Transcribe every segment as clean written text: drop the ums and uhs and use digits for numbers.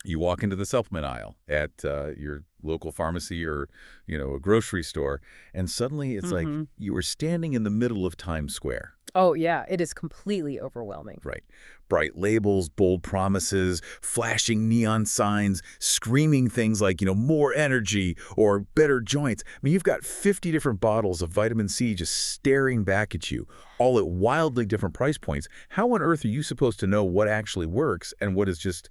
You walk into the supplement aisle at your local pharmacy or, a grocery store, and suddenly it's like Mm-hmm. you were standing in the middle of Times Square. Oh, yeah, it is completely overwhelming. Right. Bright labels, bold promises, flashing neon signs, screaming things like, more energy or better joints. I mean, you've got 50 different bottles of vitamin C just staring back at you, all at wildly different price points. How on earth are you supposed to know what actually works and what is just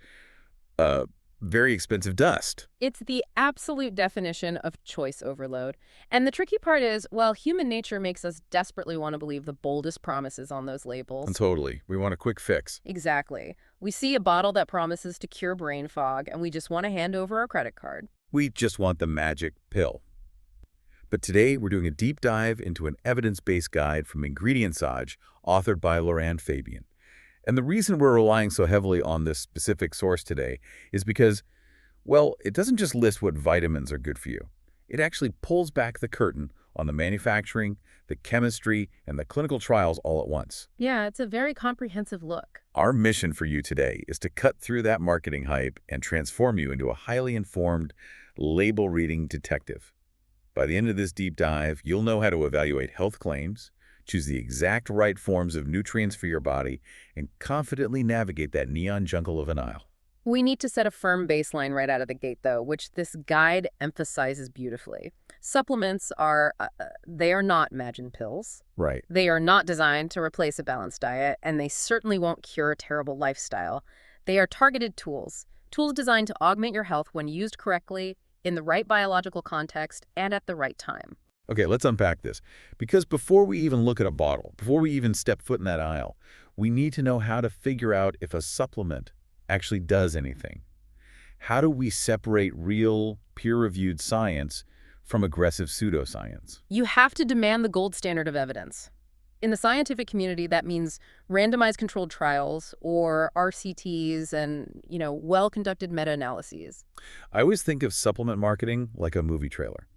uh, very expensive dust? It's the absolute definition of choice overload. And the tricky part is, well, human nature makes us desperately want to believe the boldest promises on those And labels. totally. We want a quick fix. Exactly. We see a bottle that promises to cure brain fog, and we just want to hand over our credit card. We just want the magic pill. But today, we're doing a deep dive into an evidence-based guide from Ingredientsage, authored by Laurent Fabian. And the reason we're relying so heavily on this specific source today is because, well, it doesn't just list what vitamins are good for you. It actually pulls back the curtain on the manufacturing, the chemistry, and the clinical trials all at once. Yeah, it's a very comprehensive look. Our mission for you today is to cut through that marketing hype and transform you into a highly informed, label-reading detective. By the end of this deep dive, you'll know how to evaluate health claims, choose the exact right forms of nutrients for your body, and confidently navigate that neon jungle of an aisle. We need to set a firm baseline right out of the gate, though, which this guide emphasizes beautifully. Supplements they are not Imagine pills. Right. They are not designed to replace a balanced diet, and they certainly won't cure a terrible lifestyle. They are targeted tools designed to augment your health when used correctly, in the right biological context, and at the right time. Okay, let's unpack this. Because before we even look at a bottle, before we even step foot in that aisle, we need to know how to figure out if a supplement actually does anything. How do we separate real, peer-reviewed science from aggressive pseudoscience? You have to demand the gold standard of evidence. In the scientific community, that means randomized controlled trials or RCTs and, well-conducted meta-analyses. I always think of supplement marketing like a movie trailer.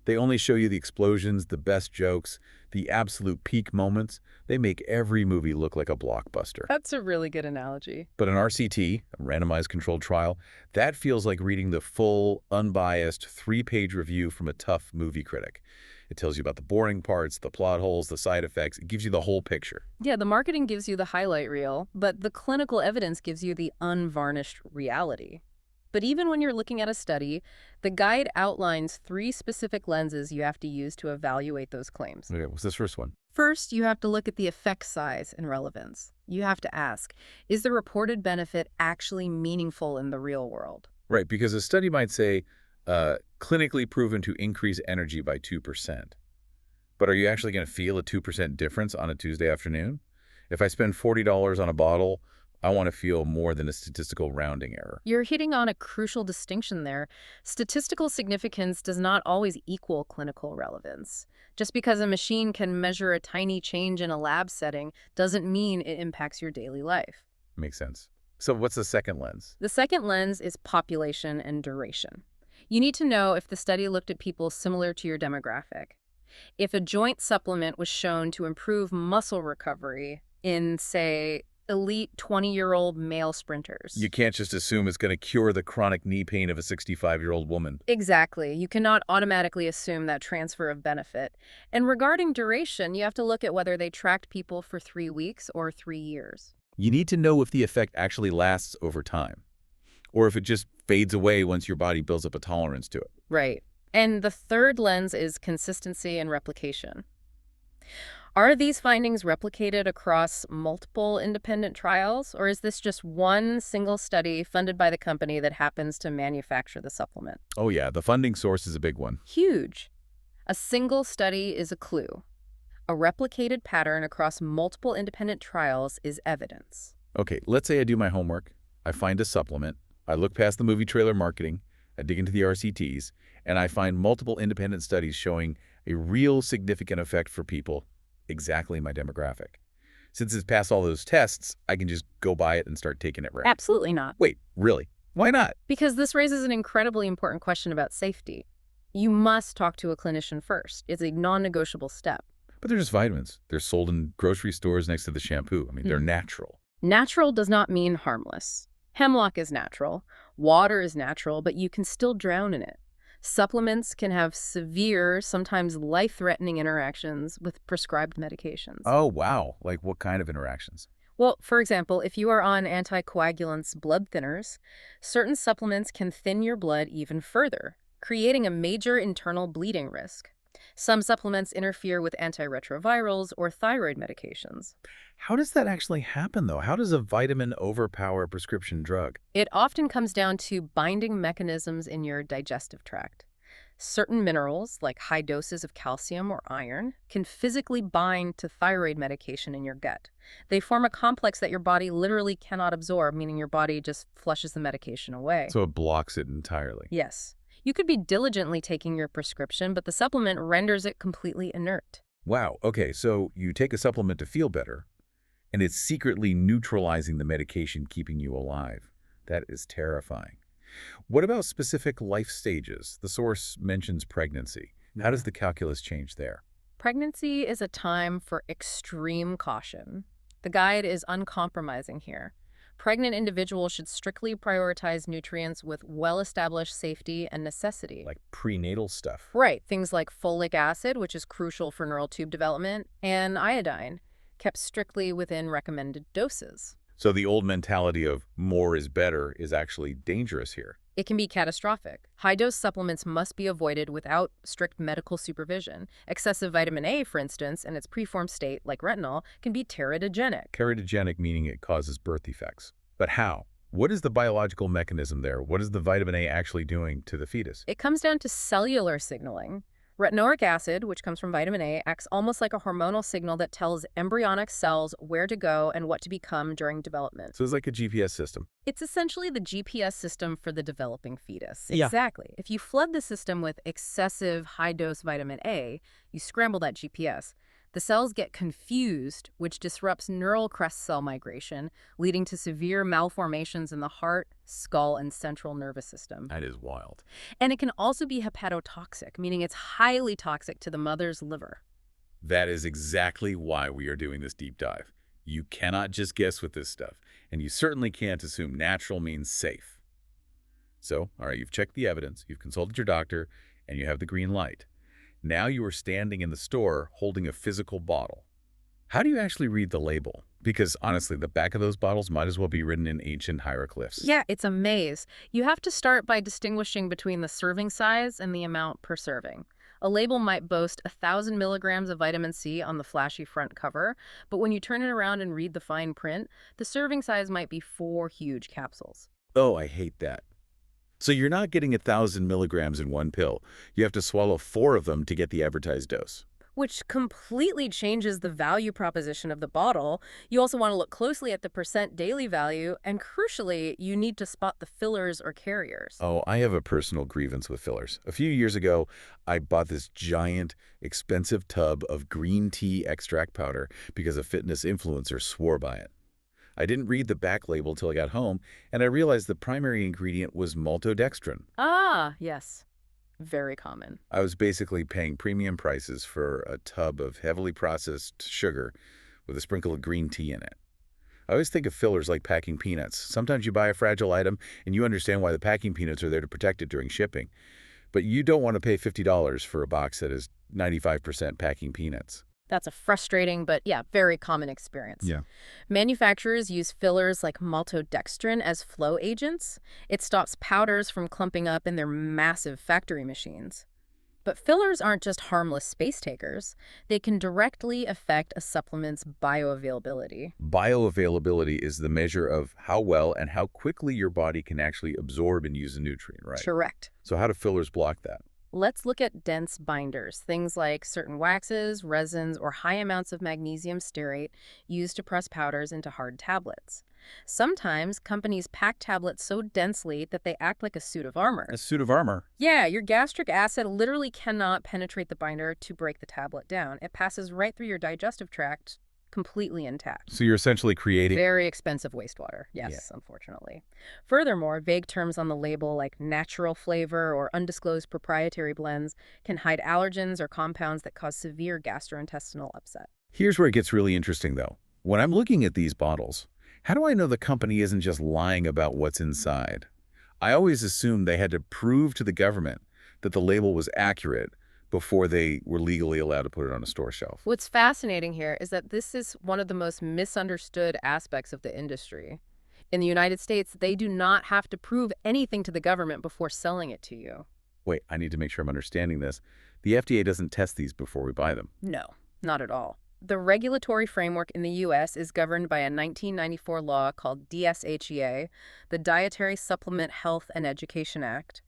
They only show you the explosions, the best jokes, the absolute peak moments. They make every movie look like a blockbuster. That's a really good analogy. But an RCT, a randomized controlled trial, that feels like reading the full, unbiased, 3-page review from a tough movie critic. It tells you about the boring parts, the plot holes, the side effects. It gives you the whole picture. Yeah, the marketing gives you the highlight reel, but the clinical evidence gives you the unvarnished reality. But even when you're looking at a study, the guide outlines 3 specific lenses you have to use to evaluate those claims. Okay, what's this first one? First, you have to look at the effect size and relevance. You have to ask, is the reported benefit actually meaningful in the real world? Right, because a study might say, clinically proven to increase energy by 2%. But are you actually going to feel a 2% difference on a Tuesday afternoon? If I spend $40 on a bottle, I want to feel more than a statistical rounding error. You're hitting on a crucial distinction there. Statistical significance does not always equal clinical relevance. Just because a machine can measure a tiny change in a lab setting doesn't mean it impacts your daily life. Makes sense. So what's the second lens? The second lens is population and duration. You need to know if the study looked at people similar to your demographic. If a joint supplement was shown to improve muscle recovery in, say, elite 20-year-old male sprinters. You can't just assume it's going to cure the chronic knee pain of a 65-year-old woman. Exactly. You cannot automatically assume that transfer of benefit. And regarding duration, you have to look at whether they tracked people for 3 weeks or 3 years. You need to know if the effect actually lasts over time, or if it just fades away once your body builds up a tolerance to it. Right. And the third lens is consistency and replication. Are these findings replicated across multiple independent trials, or is this just one single study funded by the company that happens to manufacture the supplement? Oh yeah, the funding source is a big one. Huge. A single study is a clue. A replicated pattern across multiple independent trials is evidence. Okay, let's say I do my homework, I find a supplement, I look past the movie trailer marketing, I dig into the RCTs, and I find multiple independent studies showing a real significant effect for people exactly my demographic. Since it's passed all those tests, I can just go buy it and start taking it right. Absolutely not. Wait, really? Why not? Because this raises an incredibly important question about safety. You must talk to a clinician first. It's a non-negotiable step. But they're just vitamins. They're sold in grocery stores next to the shampoo. I mean, they're natural. Natural does not mean harmless. Hemlock is natural. Water is natural, but you can still drown in it. Supplements can have severe, sometimes life-threatening interactions with prescribed medications. Oh, wow. Like what kind of interactions? Well, for example, if you are on anticoagulants, blood thinners, certain supplements can thin your blood even further, creating a major internal bleeding risk. Some supplements interfere with antiretrovirals or thyroid medications. How does that actually happen, though? How does a vitamin overpower a prescription drug? It often comes down to binding mechanisms in your digestive tract. Certain minerals, like high doses of calcium or iron, can physically bind to thyroid medication in your gut. They form a complex that your body literally cannot absorb, meaning your body just flushes the medication away. So it blocks it entirely. Yes. You could be diligently taking your prescription, but the supplement renders it completely inert. Wow. Okay, so you take a supplement to feel better, and it's secretly neutralizing the medication keeping you alive. That is terrifying. What about specific life stages? The source mentions pregnancy. How does the calculus change there? Pregnancy is a time for extreme caution. The guide is uncompromising here. Pregnant individuals should strictly prioritize nutrients with well-established safety and necessity. Like prenatal stuff. Right, things like folic acid, which is crucial for neural tube development, and iodine, kept strictly within recommended doses. So the old mentality of more is better is actually dangerous here. It can be catastrophic. High-dose supplements must be avoided without strict medical supervision. Excessive vitamin A, for instance, in its preformed state, like retinol, can be teratogenic. Teratogenic meaning it causes birth defects. But how? What is the biological mechanism there? What is the vitamin A actually doing to the fetus? It comes down to cellular signaling. Retinoic acid, which comes from vitamin A, acts almost like a hormonal signal that tells embryonic cells where to go and what to become during development. So it's like a GPS system. It's essentially the GPS system for the developing fetus. Yeah. Exactly. If you flood the system with excessive high-dose vitamin A, you scramble that GPS. The cells get confused, which disrupts neural crest cell migration, leading to severe malformations in the heart, skull, and central nervous system. That is wild. And it can also be hepatotoxic, meaning it's highly toxic to the mother's liver. That is exactly why we are doing this deep dive. You cannot just guess with this stuff, and you certainly can't assume natural means safe. So, all right, you've checked the evidence, you've consulted your doctor, and you have the green light. Now you are standing in the store holding a physical bottle. How do you actually read the label? Because honestly, the back of those bottles might as well be written in ancient hieroglyphs. Yeah, it's a maze. You have to start by distinguishing between the serving size and the amount per serving. A label might boast 1,000 milligrams of vitamin C on the flashy front cover, but when you turn it around and read the fine print, the serving size might be 4 huge capsules. Oh, I hate that. So you're not getting 1,000 milligrams in one pill. You have to swallow 4 of them to get the advertised dose. Which completely changes the value proposition of the bottle. You also want to look closely at the percent daily value, and crucially, you need to spot the fillers or carriers. Oh, I have a personal grievance with fillers. A few years ago, I bought this giant, expensive tub of green tea extract powder because a fitness influencer swore by it. I didn't read the back label till I got home, and I realized the primary ingredient was maltodextrin. Ah, yes. Very common. I was basically paying premium prices for a tub of heavily processed sugar with a sprinkle of green tea in it. I always think of fillers like packing peanuts. Sometimes you buy a fragile item, and you understand why the packing peanuts are there to protect it during shipping. But you don't want to pay $50 for a box that is 95% packing peanuts. That's a frustrating but, yeah, very common experience. Yeah. Manufacturers use fillers like maltodextrin as flow agents. It stops powders from clumping up in their massive factory machines. But fillers aren't just harmless space takers. They can directly affect a supplement's bioavailability. Bioavailability is the measure of how well and how quickly your body can actually absorb and use a nutrient, right? Correct. So how do fillers block that? Let's look at dense binders, things like certain waxes, resins, or high amounts of magnesium stearate used to press powders into hard tablets. Sometimes companies pack tablets so densely that they act like a suit of armor. A suit of armor. Yeah, your gastric acid literally cannot penetrate the binder to break the tablet down. It passes right through your digestive tract, completely intact. So you're essentially creating... Very expensive wastewater, yes, Unfortunately. Furthermore, vague terms on the label like natural flavor or undisclosed proprietary blends can hide allergens or compounds that cause severe gastrointestinal upset. Here's where it gets really interesting, though. When I'm looking at these bottles, how do I know the company isn't just lying about what's inside? I always assumed they had to prove to the government that the label was accurate before they were legally allowed to put it on a store shelf. What's fascinating here is that this is one of the most misunderstood aspects of the industry. In the United States, they do not have to prove anything to the government before selling it to you. Wait, I need to make sure I'm understanding this. The FDA doesn't test these before we buy them. No, not at all. The regulatory framework in the U.S. is governed by a 1994 law called DSHEA, the Dietary Supplement Health and Education Act.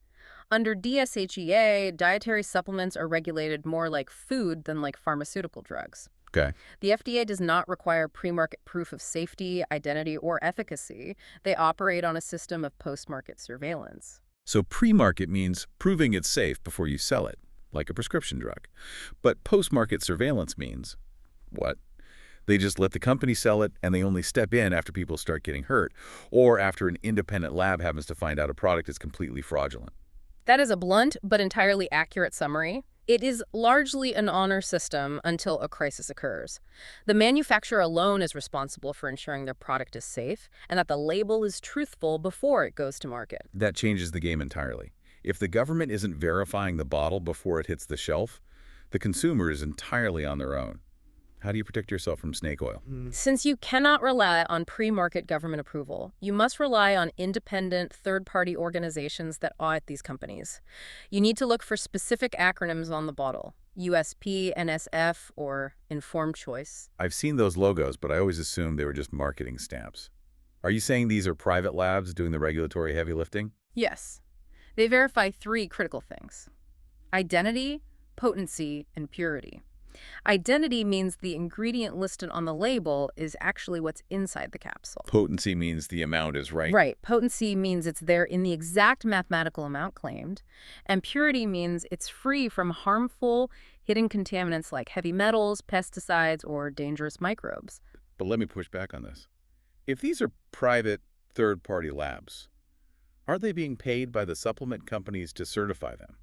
Under DSHEA, dietary supplements are regulated more like food than like pharmaceutical drugs. Okay. The FDA does not require pre-market proof of safety, identity, or efficacy. They operate on a system of post-market surveillance. So pre-market means proving it's safe before you sell it, like a prescription drug. But post-market surveillance means what? They just let the company sell it, and they only step in after people start getting hurt, or after an independent lab happens to find out a product is completely fraudulent. That is a blunt but entirely accurate summary. It is largely an honor system until a crisis occurs. The manufacturer alone is responsible for ensuring their product is safe and that the label is truthful before it goes to market. That changes the game entirely. If the government isn't verifying the bottle before it hits the shelf, the consumer is entirely on their own. How do you protect yourself from snake oil? Since you cannot rely on pre-market government approval, you must rely on independent third-party organizations that audit these companies. You need to look for specific acronyms on the bottle: USP, NSF, or Informed Choice. I've seen those logos, but I always assumed they were just marketing stamps. Are you saying these are private labs doing the regulatory heavy lifting? Yes. They verify 3 critical things: identity, potency, and purity. Identity means the ingredient listed on the label is actually what's inside the capsule. Potency means the amount is right. Right. Potency means it's there in the exact mathematical amount claimed. And purity means it's free from harmful hidden contaminants like heavy metals, pesticides, or dangerous microbes. But let me push back on this. If these are private third-party labs, aren't they being paid by the supplement companies to certify them?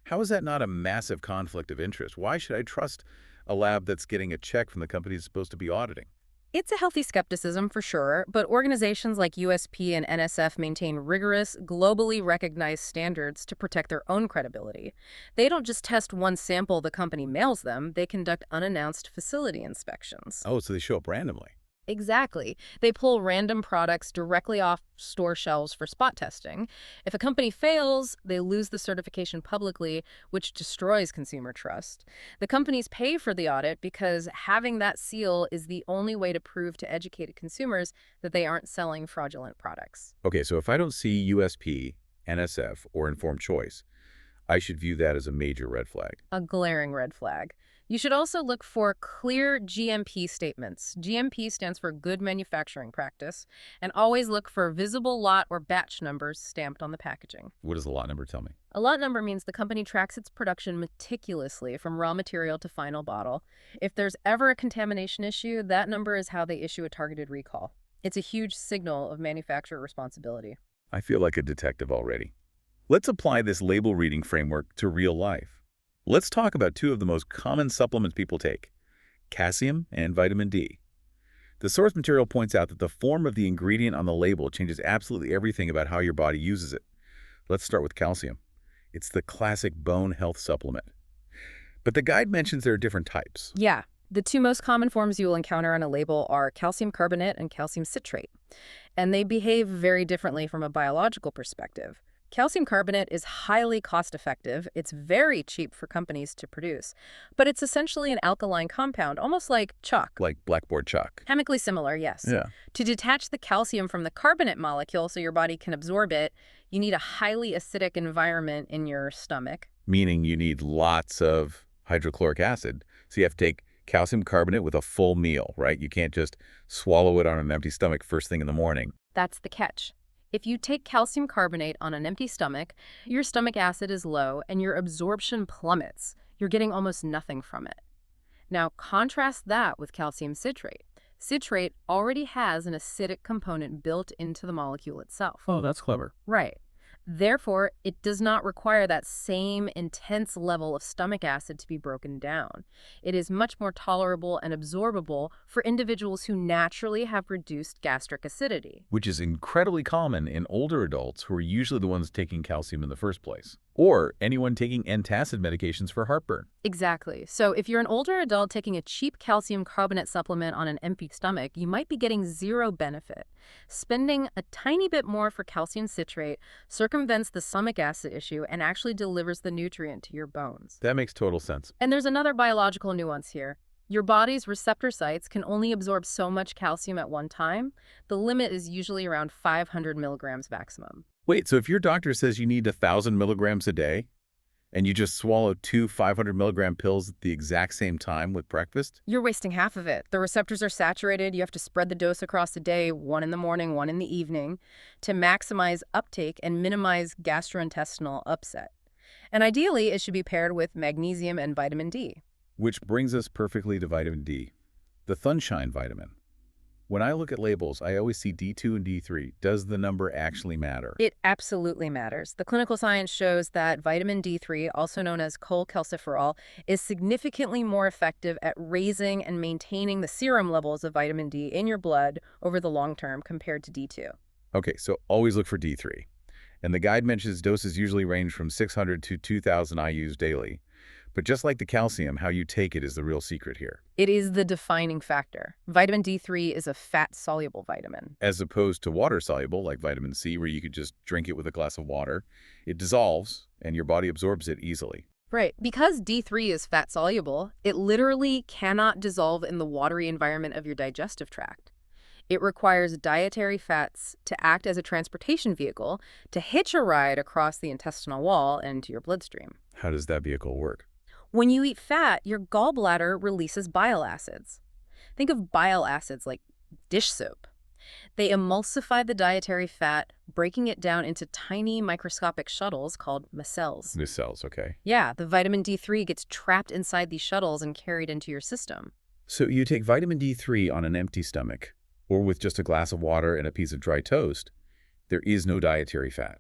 How is that not a massive conflict of interest? Why should I trust a lab that's getting a check from the company it's supposed to be auditing? It's a healthy skepticism for sure, but organizations like USP and NSF maintain rigorous, globally recognized standards to protect their own credibility. They don't just test one sample the company mails them, they conduct unannounced facility inspections. Oh, so they show up randomly. Exactly. They pull random products directly off store shelves for spot testing. If a company fails, they lose the certification publicly, which destroys consumer trust. The companies pay for the audit because having that seal is the only way to prove to educated consumers that they aren't selling fraudulent products. Okay, so if I don't see USP, NSF, or Informed Choice, I should view that as a major red flag. A glaring red flag. You should also look for clear GMP statements. GMP stands for Good Manufacturing Practice, and always look for visible lot or batch numbers stamped on the packaging. What does the lot number tell me? A lot number means the company tracks its production meticulously from raw material to final bottle. If there's ever a contamination issue, that number is how they issue a targeted recall. It's a huge signal of manufacturer responsibility. I feel like a detective already. Let's apply this label reading framework to real life. Let's talk about 2 of the most common supplements people take: calcium and vitamin D. The source material points out that the form of the ingredient on the label changes absolutely everything about how your body uses it. Let's start with calcium. It's the classic bone health supplement. But the guide mentions there are different types. Yeah. The 2 most common forms you will encounter on a label are calcium carbonate and calcium citrate, and they behave very differently from a biological perspective. Calcium carbonate is highly cost-effective. It's very cheap for companies to produce, but it's essentially an alkaline compound, almost like chalk. Like blackboard chalk. Chemically similar, yes. Yeah. To detach the calcium from the carbonate molecule so your body can absorb it, you need a highly acidic environment in your stomach. Meaning you need lots of hydrochloric acid. So you have to take calcium carbonate with a full meal, right? You can't just swallow it on an empty stomach first thing in the morning. That's the catch. If you take calcium carbonate on an empty stomach, your stomach acid is low and your absorption plummets. You're getting almost nothing from it. Now, contrast that with calcium citrate. Citrate already has an acidic component built into the molecule itself. Oh, that's clever. Right. Therefore, it does not require that same intense level of stomach acid to be broken down. It is much more tolerable and absorbable for individuals who naturally have reduced gastric acidity. Which is incredibly common in older adults who are usually the ones taking calcium in the first place, or anyone taking antacid medications for heartburn. Exactly. So if you're an older adult taking a cheap calcium carbonate supplement on an empty stomach, you might be getting zero benefit. Spending a tiny bit more for calcium citrate circumvents the stomach acid issue and actually delivers the nutrient to your bones. That makes total sense. And there's another biological nuance here. Your body's receptor sites can only absorb so much calcium at one time. The limit is usually around 500 milligrams maximum. Wait, so if your doctor says you need 1,000 milligrams a day, and you just swallow 2 500-milligram pills at the exact same time with breakfast? You're wasting half of it. The receptors are saturated. You have to spread the dose across the day, one in the morning, one in the evening, to maximize uptake and minimize gastrointestinal upset. And ideally, it should be paired with magnesium and vitamin D. Which brings us perfectly to vitamin D, the sunshine vitamin. When I look at labels, I always see D2 and D3. Does the number actually matter? It absolutely matters. The clinical science shows that vitamin D3, also known as cholecalciferol, is significantly more effective at raising and maintaining the serum levels of vitamin D in your blood over the long term compared to D2. Okay, so always look for D3. And the guide mentions doses usually range from 600 to 2,000 IUs daily. But just like the calcium, how you take it is the real secret here. It is the defining factor. Vitamin D3 is a fat-soluble vitamin. As opposed to water-soluble, like vitamin C, where you could just drink it with a glass of water. It dissolves, and your body absorbs it easily. Right. Because D3 is fat-soluble, it literally cannot dissolve in the watery environment of your digestive tract. It requires dietary fats to act as a transportation vehicle to hitch a ride across the intestinal wall and to your bloodstream. How does that vehicle work? When you eat fat, your gallbladder releases bile acids. Think of bile acids like dish soap. They emulsify the dietary fat, breaking it down into tiny microscopic shuttles called micelles. Micelles, okay. Yeah, the vitamin D3 gets trapped inside these shuttles and carried into your system. So you take vitamin D3 on an empty stomach, or with just a glass of water and a piece of dry toast. There is no dietary fat,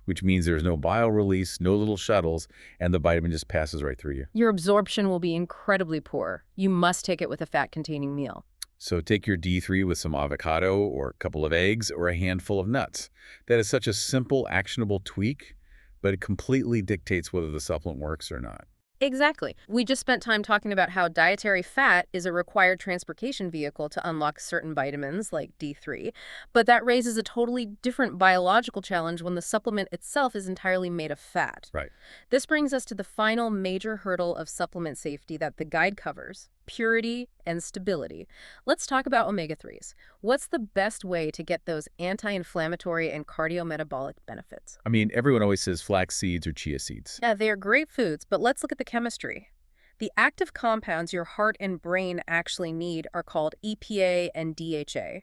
which means there's no bile release, no little shuttles, and the vitamin just passes right through you. Your absorption will be incredibly poor. You must take it with a fat-containing meal. So take your D3 with some avocado or a couple of eggs or a handful of nuts. That is such a simple, actionable tweak, but it completely dictates whether the supplement works or not. Exactly. We just spent time talking about how dietary fat is a required transportation vehicle to unlock certain vitamins like D3, but that raises a totally different biological challenge when the supplement itself is entirely made of fat. Right. This brings us to the final major hurdle of supplement safety that the guide covers: purity and stability. Let's talk about omega-3s. What's the best way to get those anti-inflammatory and cardiometabolic benefits? I mean, everyone always says flax seeds or chia seeds. Yeah, they are great foods, but let's look at the chemistry. The active compounds your heart and brain actually need are called EPA and DHA.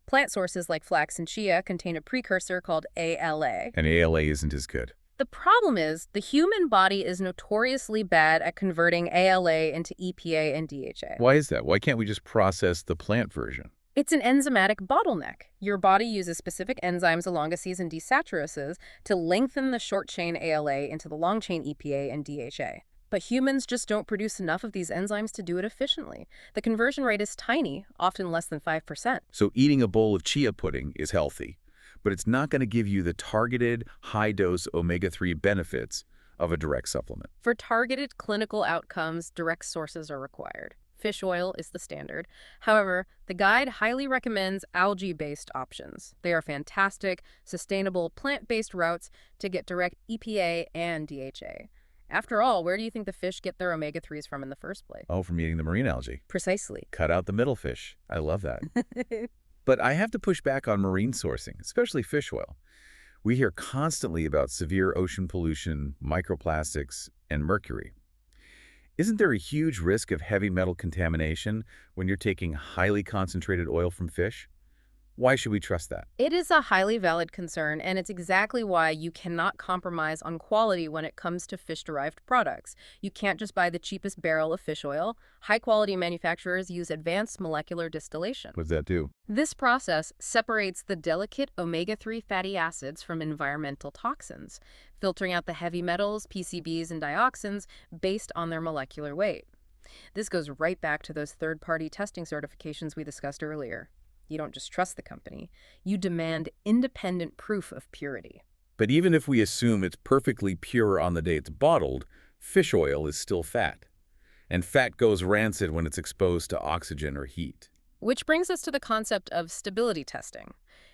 Plant sources like flax and chia contain a precursor called ALA. And ALA isn't as good. The problem is the human body is notoriously bad at converting ALA into EPA and DHA. Why is that? Why can't we just process the plant version? It's an enzymatic bottleneck. Your body uses specific enzymes alongases and desaturases to lengthen the short-chain ALA into the long-chain EPA and DHA. But humans just don't produce enough of these enzymes to do it efficiently. The conversion rate is tiny, often less than 5%. So eating a bowl of chia pudding is healthy, but it's not going to give you the targeted high-dose omega-3 benefits of a direct supplement. For targeted clinical outcomes, direct sources are required. Fish oil is the standard. However, the guide highly recommends algae-based options. They are fantastic, sustainable, plant-based routes to get direct EPA and DHA. After all, where do you think the fish get their omega-3s from in the first place? Oh, from eating the marine algae. Precisely. Cut out the middle fish. I love that. But I have to push back on marine sourcing, especially fish oil. We hear constantly about severe ocean pollution, microplastics, and mercury. Isn't there a huge risk of heavy metal contamination when you're taking highly concentrated oil from fish? Why should we trust that? It is a highly valid concern, and it's exactly why you cannot compromise on quality when it comes to fish-derived products. You can't just buy the cheapest barrel of fish oil. High-quality manufacturers use advanced molecular distillation. What does that do? This process separates the delicate omega-3 fatty acids from environmental toxins, filtering out the heavy metals, PCBs, and dioxins based on their molecular weight. This goes right back to those third-party testing certifications we discussed earlier. You don't just trust the company. You demand independent proof of purity. But even if we assume it's perfectly pure on the day it's bottled, fish oil is still fat. And fat goes rancid when it's exposed to oxygen or heat. Which brings us to the concept of stability testing.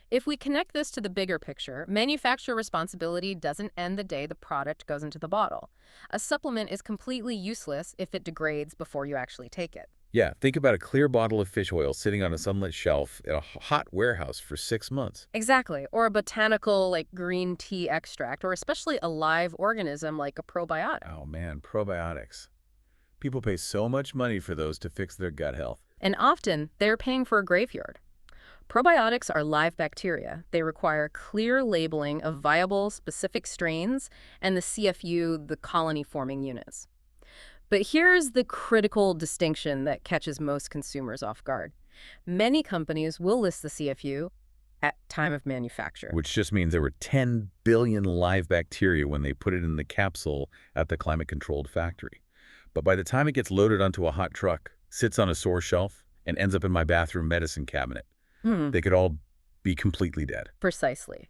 If we connect this to the bigger picture, manufacturer responsibility doesn't end the day the product goes into the bottle. A supplement is completely useless if it degrades before you actually take it. Yeah, think about a clear bottle of fish oil sitting on a sunlit shelf in a hot warehouse for 6 months. Exactly. Or a botanical like green tea extract, or especially a live organism like a probiotic. Oh man, probiotics. People pay so much money for those to fix their gut health. And often, they're paying for a graveyard. Probiotics are live bacteria. They require clear labeling of viable, specific strains and the CFU, the colony-forming units. But here's the critical distinction that catches most consumers off guard. Many companies will list the CFU at time of manufacture. Which just means there were 10 billion live bacteria when they put it in the capsule at the climate-controlled factory. But by the time it gets loaded onto a hot truck, sits on a store shelf, and ends up in my bathroom medicine cabinet, they could all be completely dead. Precisely.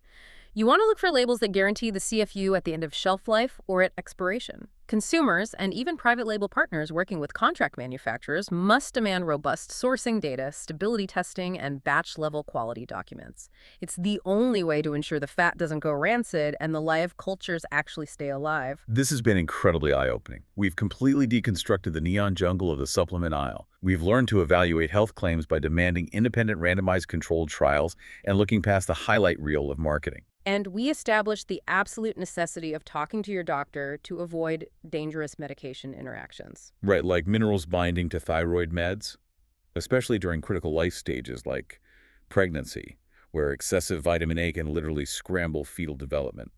You want to look for labels that guarantee the CFU at the end of shelf life or at expiration. Consumers and even private label partners working with contract manufacturers must demand robust sourcing data, stability testing, and batch-level quality documents. It's the only way to ensure the fat doesn't go rancid and the live cultures actually stay alive. This has been incredibly eye-opening. We've completely deconstructed the neon jungle of the supplement aisle. We've learned to evaluate health claims by demanding independent randomized controlled trials and looking past the highlight reel of marketing. And we established the absolute necessity of talking to your doctor to avoid dangerous medication interactions. Right, like minerals binding to thyroid meds, especially during critical life stages like pregnancy, where excessive vitamin A can literally scramble fetal development.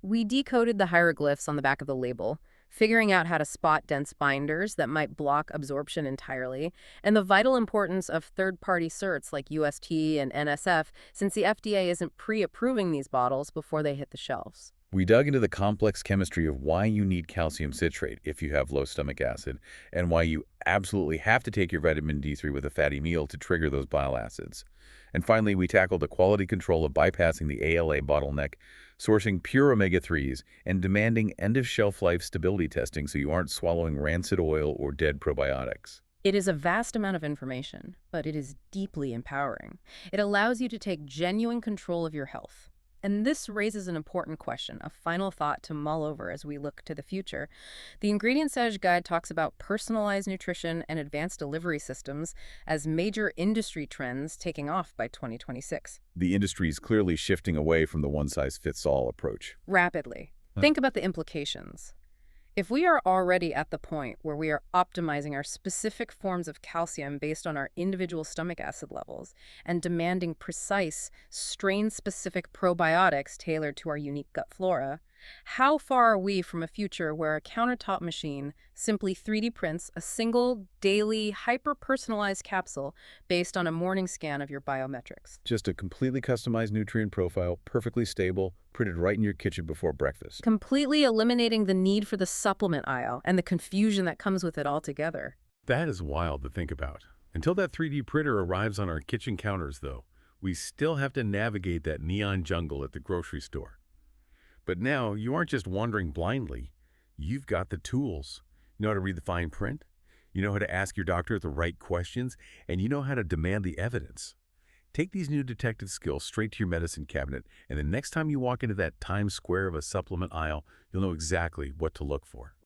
We decoded the hieroglyphs on the back of the label, figuring out how to spot dense binders that might block absorption entirely, and the vital importance of third-party certs like UST and NSF, since the FDA isn't pre-approving these bottles before they hit the shelves. We dug into the complex chemistry of why you need calcium citrate if you have low stomach acid, and why you absolutely have to take your vitamin D3 with a fatty meal to trigger those bile acids. And finally, we tackled the quality control of bypassing the ALA bottleneck, sourcing pure omega-3s, and demanding end-of-shelf life stability testing so you aren't swallowing rancid oil or dead probiotics. It is a vast amount of information, but it is deeply empowering. It allows you to take genuine control of your health. And this raises an important question, a final thought to mull over as we look to the future. The Ingredientsage Guide talks about personalized nutrition and advanced delivery systems as major industry trends taking off by 2026. The industry is clearly shifting away from the one-size-fits-all approach. Rapidly. Think about the implications. If we are already at the point where we are optimizing our specific forms of calcium based on our individual stomach acid levels and demanding precise, strain-specific probiotics tailored to our unique gut flora, how far are we from a future where a countertop machine simply 3D prints a single, daily, hyper-personalized capsule based on a morning scan of your biometrics? Just a completely customized nutrient profile, perfectly stable, printed right in your kitchen before breakfast. Completely eliminating the need for the supplement aisle and the confusion that comes with it altogether. That is wild to think about. Until that 3D printer arrives on our kitchen counters, though, we still have to navigate that neon jungle at the grocery store. But now, you aren't just wandering blindly. You've got the tools. You know how to read the fine print, you know how to ask your doctor the right questions, and you know how to demand the evidence. Take these new detective skills straight to your medicine cabinet, and the next time you walk into that Times Square of a supplement aisle, you'll know exactly what to look for.